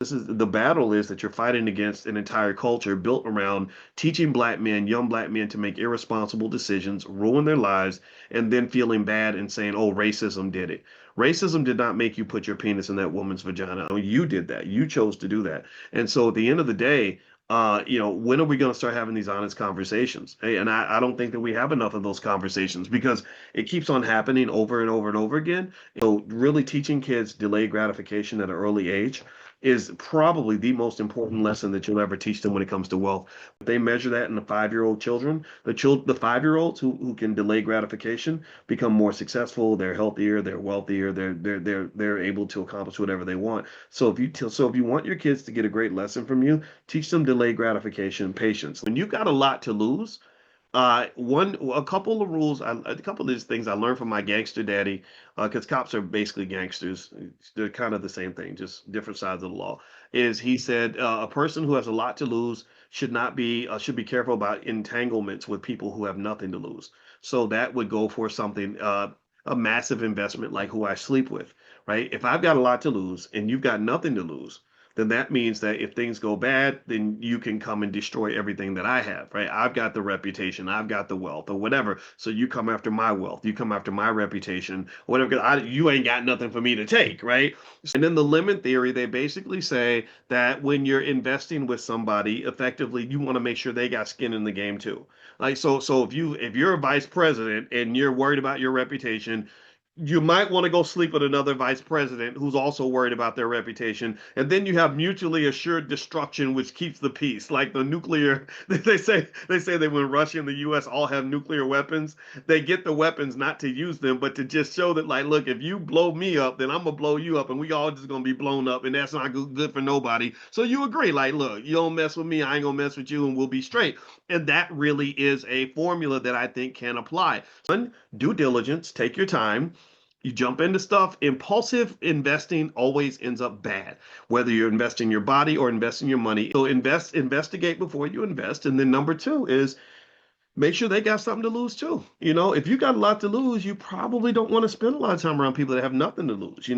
This is the battle is that you're fighting against an entire culture built around teaching black men, young black men, to make irresponsible decisions, ruin their lives, and then feeling bad and saying, "Oh, racism did it." Racism did not make you put your penis in that woman's vagina. You did that. You chose to do that. And so at the end of the day, when are we going to start having these honest conversations? Hey, and I don't think that we have enough of those conversations because it keeps on happening over and over and over again. So really teaching kids delayed gratification at an early age is probably the most important lesson that you'll ever teach them when it comes to wealth. If they measure that in the 5-year-old children, the 5-year-olds who can delay gratification become more successful, they're healthier, they're wealthier, they're able to accomplish whatever they want. So if you want your kids to get a great lesson from you, teach them delayed gratification and patience. When you've got a lot to lose, a couple of rules, a couple of these things I learned from my gangster daddy, because cops are basically gangsters. They're kind of the same thing, just different sides of the law. Is he said a person who has a lot to lose should be careful about entanglements with people who have nothing to lose. So that would go for something a massive investment like who I sleep with, right? If I've got a lot to lose and you've got nothing to lose, then that means that if things go bad, then you can come and destroy everything that I have, right? I've got the reputation, I've got the wealth, or whatever. So you come after my wealth, you come after my reputation, whatever. Because you ain't got nothing for me to take, right? And then the lemon theory, they basically say that when you're investing with somebody, effectively, you want to make sure they got skin in the game too. Like so, if you're a vice president and you're worried about your reputation, you might want to go sleep with another vice president who's also worried about their reputation. And then you have mutually assured destruction, which keeps the peace. Like the nuclear, they say that when Russia and the US all have nuclear weapons, they get the weapons not to use them, but to just show that, like, look, if you blow me up, then I'm gonna blow you up, and we all just gonna be blown up, and that's not good for nobody. So you agree, like, look, you don't mess with me, I ain't gonna mess with you, and we'll be straight. And that really is a formula that I think can apply. One, due diligence, take your time. You jump into stuff. Impulsive investing always ends up bad, whether you're investing your body or investing your money. So investigate before you invest. And then number two is make sure they got something to lose too. If you got a lot to lose, you probably don't want to spend a lot of time around people that have nothing to lose.